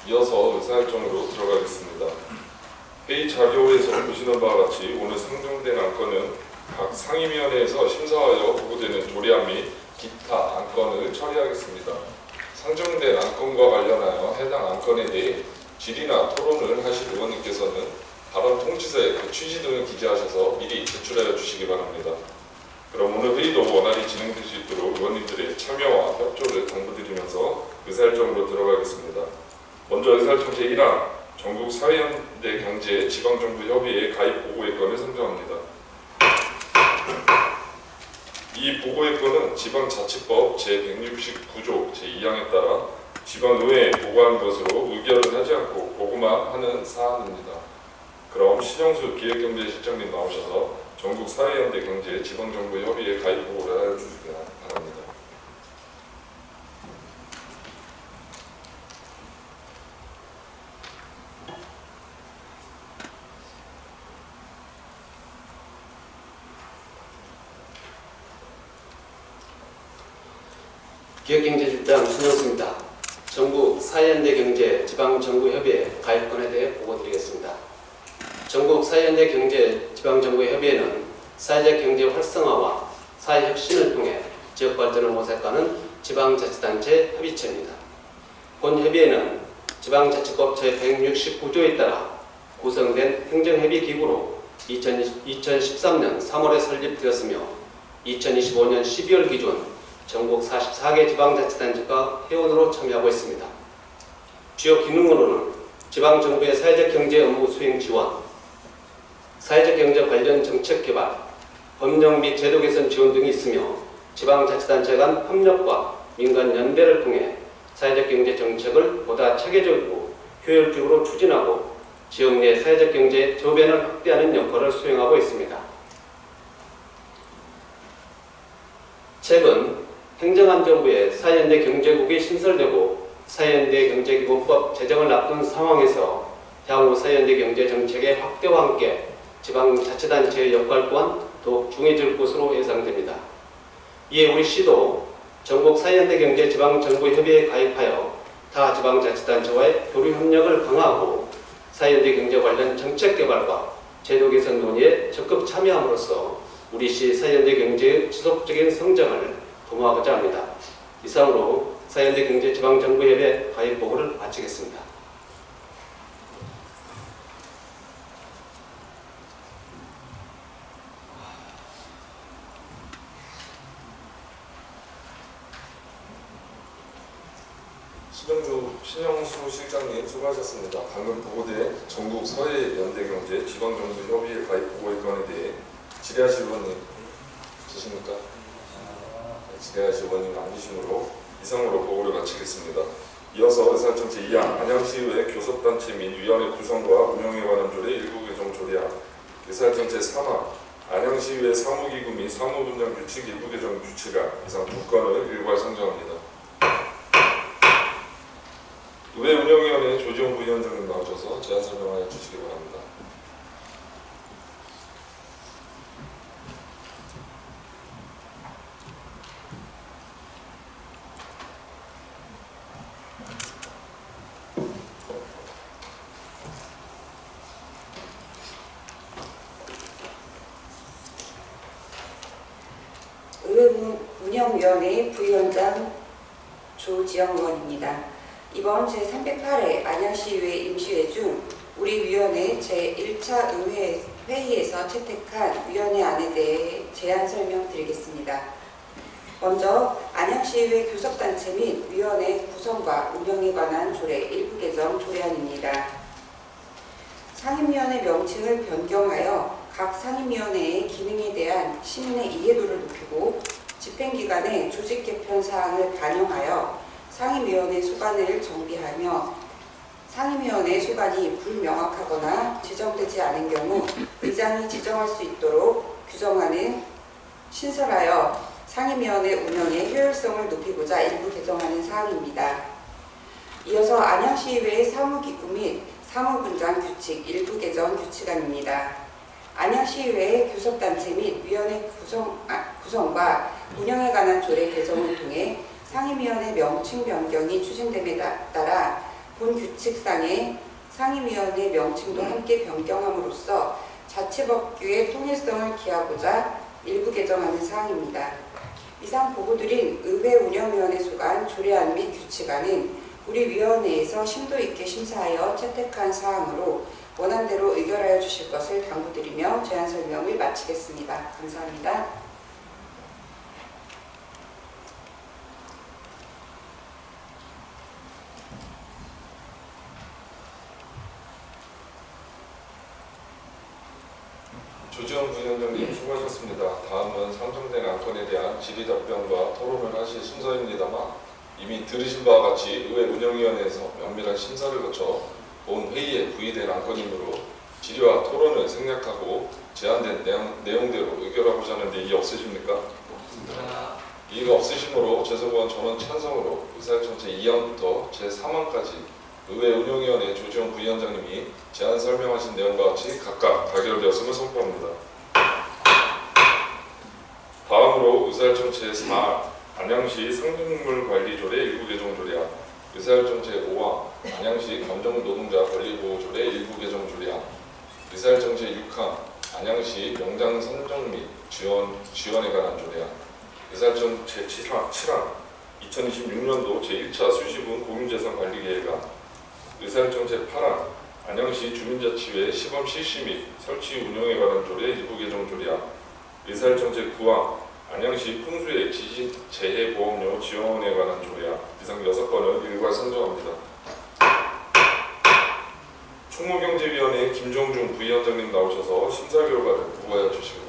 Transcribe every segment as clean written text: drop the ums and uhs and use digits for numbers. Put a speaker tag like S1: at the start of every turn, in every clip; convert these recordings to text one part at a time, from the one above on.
S1: 이어서 의사일정으로 들어가겠습니다. 회의 자료에서 보시는 바와 같이 오늘 상정된 안건은 각 상임위원회에서 심사하여 보고되는 조례안 및 기타 안건을 처리하겠습니다. 상정된 안건과 관련하여 해당 안건에 대해 질의나 토론을 하실 의원님께서는 발언 통지서에 그 취지 등을 기재하셔서 미리 제출하여 주시기 바랍니다. 그럼 오늘 회의도 원활히 진행될 수 있도록 의원님들의 참여와 협조를 당부드리면서 의사일정으로 들어가겠습니다. 먼저 의사일정 제1항 전국 사회연대 경제 지방정부협의회 가입 보고의 건을 선정합니다. 이 보고의 건은 지방자치법 제169조 제2항에 따라 지방의회에 보고한 것으로 의결은 하지 않고 보고만 하는 사안입니다. 그럼 신영수 기획경제실장님 나오셔서 전국 사회연대 경제 지방정부협의회 가입 보고를 해주시기 바랍니다.
S2: 기획경제실장 신영수입니다. 전국 사회연대 경제 지방정부협의회 가입건에 대해 보고드리겠습니다. 전국 사회연대 경제 지방정부협의회는 사회적 경제 활성화와 사회혁신을 통해 지역발전을 모색하는 지방자치단체 협의체입니다. 본 협의회는 지방자치법 제169조에 따라 구성된 행정협의기구로 2013년 3월에 설립되었으며 2025년 12월 기준 전국 44개 지방자치단체가 회원으로 참여하고 있습니다. 주요 기능으로는 지방정부의 사회적 경제 업무 수행 지원, 사회적 경제 관련 정책 개발, 법령 및 제도 개선 지원 등이 있으며 지방자치단체 간 협력과 민간 연대를 통해 사회적 경제 정책을 보다 체계적이고 효율적으로 추진하고 지역 내 사회적 경제 저변을 확대하는 역할을 수행하고 있습니다. 최근 행정안전부의 사회연대 경제국이 신설되고 사회연대 경제기본법 제정을 앞둔 상황에서 향후 사회연대 경제정책의 확대와 함께 지방자치단체의 역할 또한 더욱 중요해질 것으로 예상됩니다. 이에 우리 시도 전국 사회연대 경제 지방정부협의회에 가입하여 타 지방자치단체와의 교류협력을 강화하고 사회연대 경제 관련 정책 개발과 제도 개선 논의에 적극 참여함으로써 우리 시 사회연대 경제의 지속적인 성장을 도모하고자 합니다. 이상으로 사회연대 경제 지방정부협의회 가입 보고를 마치겠습니다.
S1: 신영수 실장님 수고하셨습니다. 방금 보고된 전국 사회연대경제 지방정부협의회 가입 보고의 건에 대해 질의하실 의원님 계십니까? 질의하실 의원님 아니시므로 이상으로 보고를 마치겠습니다. 이어서 의사일정 제2항 안양시의회 교섭단체 및 위원회 구성과 운영에 관한 조례 일부 개정 조례안, 의사일정 제3항 안양시의회 사무기구 및 사무분장 규칙 일부 개정 규칙안, 이상 두 건을 일괄 상정합니다. 의회 운영위원회 조지원 부위원장님 나오셔서 제안 설명하여 주시기 바랍니다.
S3: 의회 운영위원회 부위원장 조지영 의원입니다. 이번 제308회 안양시의회 임시회 중 우리 위원회 제1차 의회 회의에서 채택한 위원회안에 대해 제안 설명드리겠습니다. 먼저 안양시의회 교섭단체 및 위원회 구성과 운영에 관한 조례 일부 개정 조례안입니다. 상임위원회 명칭을 변경하여 각 상임위원회의 기능에 대한 시민의 이해도를 높이고 집행기관의 조직 개편 사항을 반영하여 상임위원회 소관을 정비하며 상임위원회 소관이 불명확하거나 지정되지 않은 경우 의장이 지정할 수 있도록 규정하는 신설하여 상임위원회 운영의 효율성을 높이고자 일부 개정하는 사항입니다. 이어서 안양시의회의 사무기구 및 사무분장 규칙 일부 개정 규칙안입니다. 안양시의회의 교섭단체 및 위원회 구성과 운영에 관한 조례 개정을 통해 상임위원회 명칭 변경이 추진됨에 따라 본 규칙상의 상임위원회 명칭도 함께 변경함으로써 자치법규의 통일성을 기하고자 일부 개정하는 사항입니다. 이상 보고드린 의회운영위원회 소관 조례안 및 규칙안은 우리 위원회에서 심도 있게 심사하여 채택한 사항으로 원안대로 의결하여 주실 것을 당부드리며 제안 설명을 마치겠습니다. 감사합니다.
S1: 조지현 부위원장님 수고하셨습니다. 다음은 상정된 안건에 대한 질의답변과 토론을 하실 순서입니다만 이미 들으신 바와 같이 의회 운영위원회에서 면밀한 심사를 거쳐 본 회의에 부의된 안건이므로 질의와 토론을 생략하고 제안된 내용대로 의결하고자 하는데 이의 없으십니까? 없습니다. 이의가 없으시므로 제3번 전원 찬성으로 의사일정체 2항부터 제3항까지 의회 운영위원회 조지현 부위원장님이 제안 설명하신 내용과 같이 각각 가결되었음을 선포합니다. 다음으로 의사일정 제4 안양시 상징물관리조례 일부 개정 조례안, 의사일정 제5항 안양시 감정노동자 권리보호조례 일부 개정 조례안, 의사일정 제6항 안양시 명장 선정 및 지원에 관한 조례안, 의사일정 제7항 2026년도 제1차 수시분 공유재산관리계획안, 의사일정 제8항 안양시 주민자치회 시범 실시 및 설치 운영에 관한 조례 일부 개정 조례안, 의사일정 제9항 안양시 풍수의 지진 재해 보험료 지원에 관한 조례안, 이상 6건을 일괄 선정합니다. 총무경제위원회 김정중 부위원장님 나오셔서 심사 결과를 보고하여 주시기 바랍니다.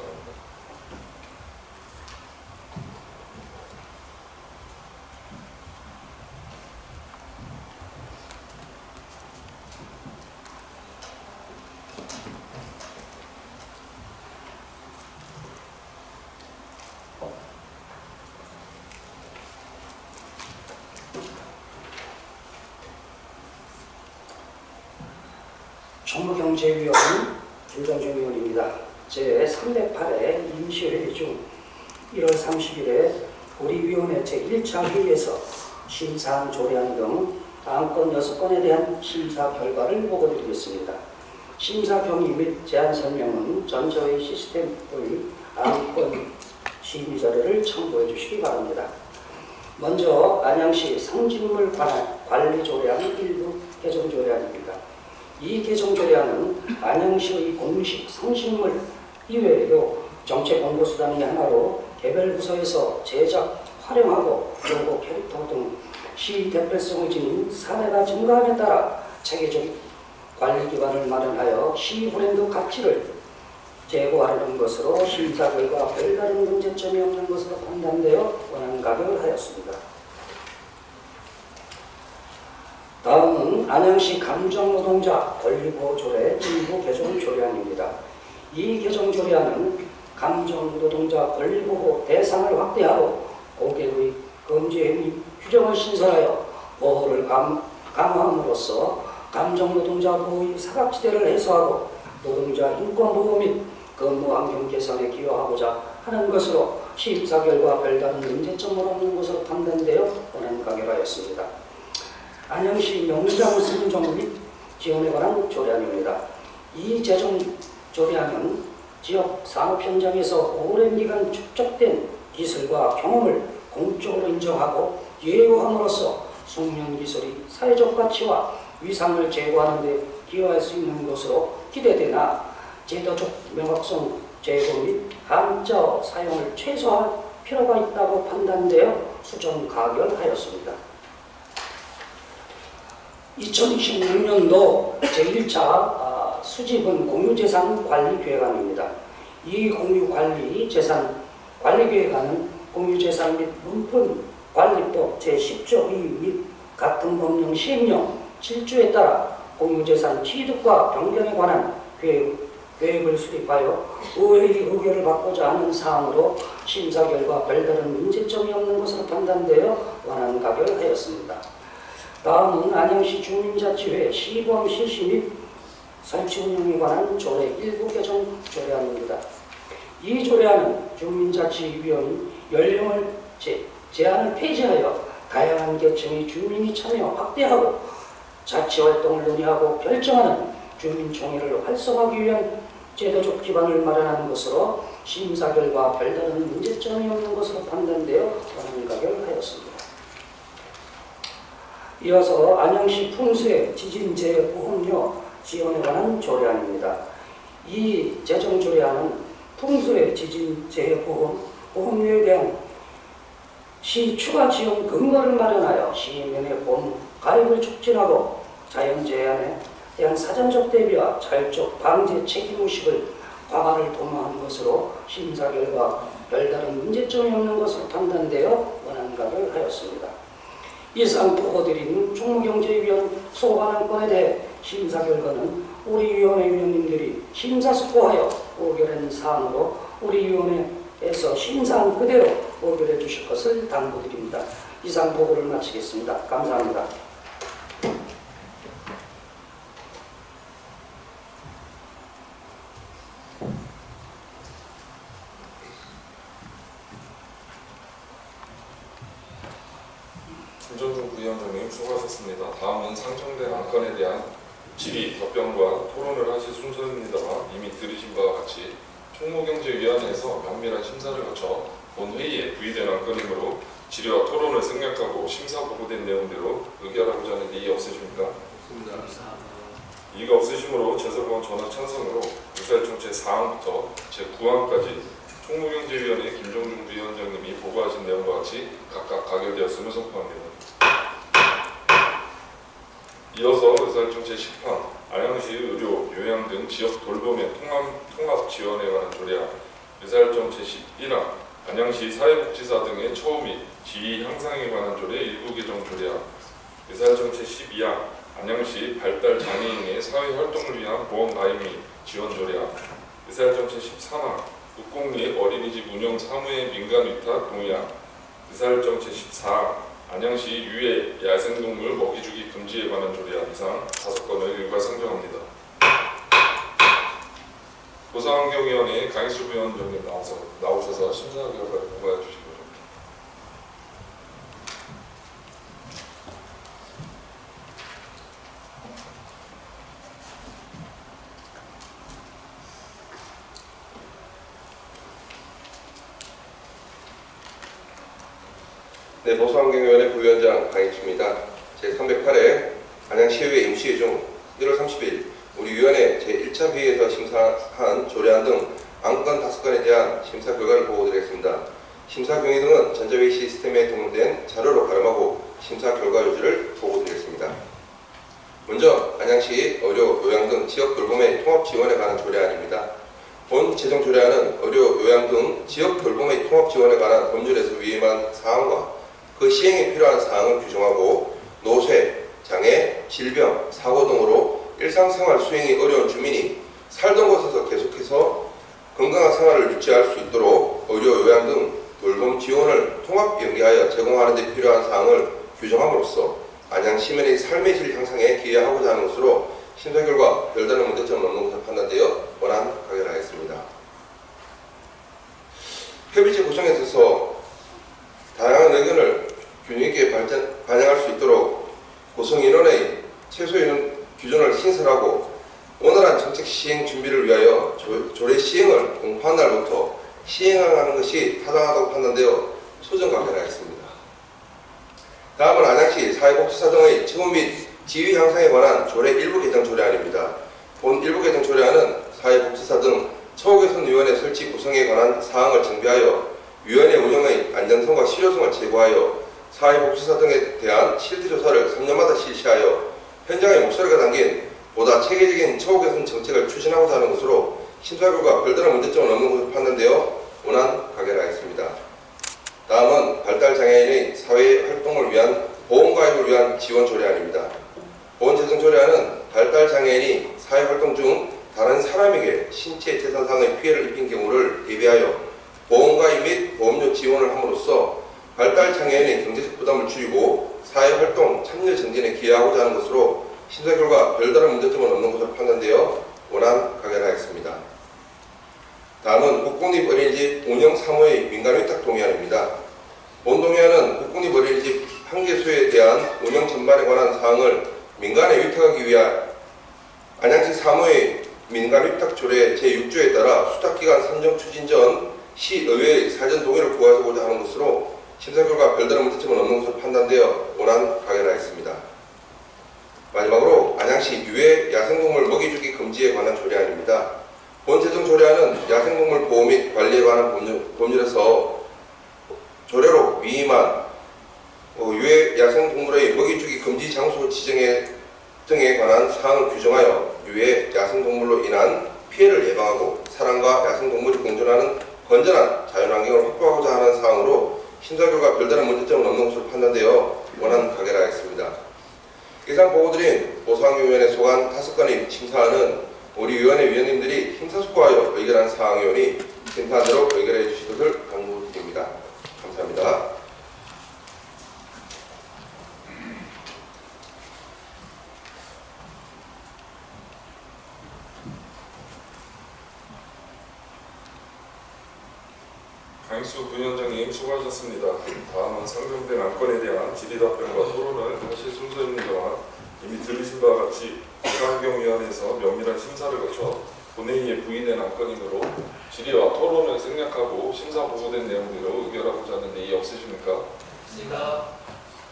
S4: 총무경제위원 김정중 의원입니다. 제308회 임시회의 중 1월 30일에 우리 위원회 제1차 회의에서 심사한 조례안 등 안건 6건에 대한 심사 결과를 보고드리겠습니다. 심사 경위 및 제안 설명은 전저희 시스템의 안건 심의 자료를 참고해 주시기 바랍니다. 먼저 안양시 상징물 관리 조례안 일부 개정 조례안입니다. 이 개정 조례안은 안양시의 공식 상식물 이외에도 정책 공고 수단의 하나로 개별 부서에서 제작, 활용하고 로고 캐릭터 등 시 대표성을 지닌 사례가 증가함에 따라 체계적 관리 기반을 마련하여 시 브랜드 가치를 제고하려는 것으로 심사 결과 별다른 문제점이 없는 것으로 판단되어 원안 가결하였습니다. 다음은 안양시 감정노동자 권리보호조례 일부 개정 조례안입니다. 이 개정 조례안은 감정노동자 권리보호 대상을 확대하고 고객의 금지행위 규정을 신설하여 보호를 강화함으로써 감정노동자 보호의 사각지대를 해소하고 노동자 인권보호 및 근무환경 개선에 기여하고자 하는 것으로 심사 결과 별다른 문제점은 없는 것으로 판단되어 원안 가결하였습니다. 안양시 명장 선정 및 지원에 관한 조례안입니다. 이 제정 조례안은 지역 산업 현장에서 오랜 기간 축적된 기술과 경험을 공적으로 인정하고 예우함으로써 숙련 기술이 사회적 가치와 위상을 제고하는 데 기여할 수 있는 것으로 기대되나 제도적 명확성 제고 및 한자 사용을 최소화할 필요가 있다고 판단되어 수정 가결하였습니다. 2026년도 제1차 수집은 공유재산 관리계획안입니다. 이 공유재산 관리계획안은 공유재산 및 문헌관리법 제10조 2 및 같은 법령 시행령 7조에 따라 공유재산 취득과 변경에 관한 계획을 수립하여 의회의 의결을 받고자 하는 사항으로 심사 결과 별다른 문제점이 없는 것으로 판단되어 원안 가결하였습니다. 다음은 안양시 주민자치회 시범 실시 및 설치 운영에 관한 조례 일부 개정 조례안입니다. 이 조례안은 주민자치위원회 연령을 제한을 폐지하여 다양한 계층의 주민이 참여 확대하고 자치활동을 논의하고 결정하는 주민총회를 활성화하기 위한 제도적 기반을 마련하는 것으로 심사 결과 별다른 문제점이 없는 것으로 판단되어 원안 가결하였습니다. 이어서 안양시 풍수의 지진재해보험료 지원에 관한 조례안입니다. 이 재정조례안은 풍수의 지진재해보험료에 대한 시 추가 지원 근거를 마련하여 시민의 보험 가입을 촉진하고 자연재해에 대한 사전적 대비와 자율적 방제 책임의식을 강화를 도모한 것으로 심사 결과 별다른 문제점이 없는 것으로 판단되어 원안 가결하였습니다. 이상 보고드린 총무경제위원 소관안건에 대해 심사 결과는 우리 위원회 위원님들이 심사숙고하여 의결한 사안으로 우리 위원회에서 심사한 그대로 의결해 주실 것을 당부드립니다. 이상 보고를 마치겠습니다. 감사합니다.
S1: 김정중 부위원장님 수고하셨습니다. 다음은 상정된 안건에 대한 질의, 답변과 토론을 하실 순서입니다만 이미 들으신 바와 같이 총무경제위원회에서 면밀한 심사를 거쳐 본 회의에 부의된 안건이므로 질의와 토론을 생략하고 심사 보고된 내용대로 의결하고자 하는 이의 없으십니까? 없습니다. 이의가 없으시므로 제서본 전원 찬성으로 유사일정 제4항부터 제9항까지 총무경제위원회 김정중 부위원장님이 보고하신 내용과 같이 각각 가결되었음을 선포합니다. 이어서 의사일정 제10항 안양시 의료, 요양 등 지역 돌봄의 통합 지원에 관한 조례안, 의사일정 제11항 안양시 사회복지사 등의 처우 및 지위 향상에 관한 조례 일부 개정 조례안, 의사일정 제12항 안양시 발달 장애인의 사회활동을 위한 보험 가입 및 지원 조례안, 의사일정 제13항 국공 및 어린이집 운영 사무의 민간 위탁 동의안, 의사일정 제14항 안양시 유해 야생동물 먹이주기 금지에 관한 조례안 이상 5건을 일괄 상정합니다. 보상환경위원회 강희수 위원장님 나오셔서 심사 결과를 보고해 주시기 바랍니다.
S5: 네, 보수환경위원회 부위원장 강익수입니다. 제308회 안양시의회 임시회 중 1월 30일 우리 위원회 제1차 회의에서 심사한 조례안 등 안건 5건에 대한 심사 결과를 보고드리겠습니다. 심사 경위 등은 전자회의 시스템에 동원된 자료로 가름하고 심사 결과 요지를 보고드리겠습니다. 먼저 안양시 의료, 요양 등 지역 돌봄의 통합 지원에 관한 조례안입니다. 본 재정 조례안은 의료, 요양 등 지역 돌봄의 통합 지원에 관한 법률에서 위임한 사항과 그 시행에 필요한 사항을 규정하고 노쇠, 장애, 질병, 사고 등으로 일상생활 수행이 어려운 주민이 살던 곳에서 계속해서 건강한 생활을 유지할 수 있도록 의료, 요양 등 돌봄 지원을 통합 연계하여 제공하는 데 필요한 사항을 규정함으로써 안양 시민의 삶의 질 향상에 기여하고자 하는 것으로 심사 결과 별다른 문제점 없는 것으로 판단되어 원안 가결하였습니다. 협의체 구성에 있어서 다양한 의견을 균형 있게 반영할 수 있도록 구성 인원의 최소 인원 규정을 신설하고 원활한 정책 시행 준비를 위하여 조례 시행을 공포한 날부터 시행하는 것이 타당하다고 판단되어 소정 가결하였습니다. 다음은 안양시 사회복지사 등의 처우 및 지위 향상에 관한 조례 일부 개정 조례안입니다. 본 일부 개정 조례안은 사회복지사 등 처우개선위원회 설치 구성에 관한 사항을 정비하여 위원회 운영의 안전성과 실효성을 제고하여 사회복지사 등에 대한 실태조사를 3년마다 실시하여 현장의 목소리가 담긴 보다 체계적인 처우개선 정책을 추진하고자 하는 것으로 심사 결과 별다른 문제점은 없는 것으로 판단되어 원안 가결하였습니다. 다음은 발달장애인의 사회활동을 위한 보험가입을 위한 지원 조례안입니다. 본 재정 조례안은 발달장애인이 사회활동 중 다른 사람에게 신체 재산상의 피해를 입힌 경우를 대비하여 보험가입 및 보험료 지원을 함으로써 발달장애인의 경제적 부담을 줄이고 사회활동 참여 증진에 기여하고자 하는 것으로 심사 결과 별다른 문제점은 없는 것으로 판단되어 원안 가결하였습니다. 다음은 국공립 어린이집 운영 사무의 민간 위탁 동의안입니다. 본 동의안은 국공립 어린이집 한개소에 대한 운영 전반에 관한 사항을 민간에 위탁하기 위한 안양시 사무의 민간위탁 조례 제6조에 따라 수탁기간 선정 추진 전 시의회의 사전 동의를 구하고자 하는 것으로 심사 결과 별다른 문제점은 없는 것으로 판단되어 원안 가결하였습니다. 마지막으로 안양시 유해 야생동물 먹이주기 금지에 관한 조례안입니다. 본 제정 조례안은 야생동물 보호 및 관리에 관한 법률에서 조례로 위임한 유해 야생동물의 먹이주기 금지 장소 지정 등에 관한 사항을 규정하여 유해 야생동물로 인한 피해를 예방하고 사람과 야생동물이 공존하는 건전한 자연환경을 확보하고자 하는 사항으로 심사 결과 별다른 문제점은 없는 것으로 판단되어 원안 가결하였습니다. 이상 보고드린 보상위원회 소관 5건의 심사는 우리 위원회 위원님들이 심사숙고하여 의결한 사항이오니 심사대로 의결해 주실 것을 당부드립니다. 감사합니다.
S1: 강익수 부위원장님 수고하셨습니다. 다음은 상정된 안건에 대한 질의답변과 토론을 하실 순서입니다만 이미 들으신 바와 같이 보상경위원회에서 면밀한 심사를 거쳐 본회의에 부의된 안건이므로 질의와 토론을 생략하고 심사 보고된 내용대로 의결하고자 하는데 이의 없으십니까?
S6: 없습니다.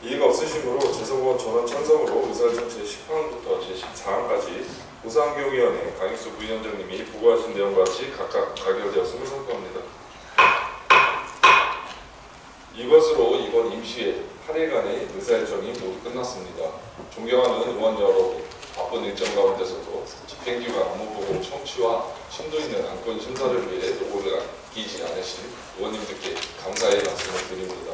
S1: 이의가 없으시므로 재소부원 전원 찬성으로 의사일정 제10항부터 제14항까지 보상경위원회 강익수 부위원장님이 보고하신 내용과 같이 각각 가결되었음을 선포합니다. 이것으로 이번 임시회 8일간의 의사일정이 모두 끝났습니다. 존경하는 의원 여러분, 바쁜 일정 가운데서도 집행기관 업무보고 청취와 심도 있는 안건 심사를 위해 노고를 아끼지 않으신 의원님들께 감사의 말씀을 드립니다.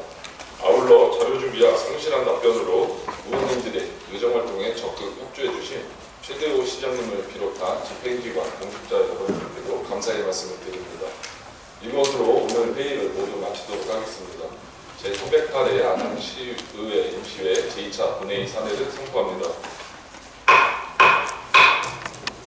S1: 아울러 자료 준비와 성실한 답변으로 의원님들의 의정활동에 적극 협조해 주신 최대호 시장님을 비롯한 집행기관 공직자 여러분들께도 감사의 말씀을 드립니다. 이것으로 오늘 회의를 모두 마치도록 하겠습니다. 제308회 안양시의회 임시회 제2차 본회의 사내를 선포합니다.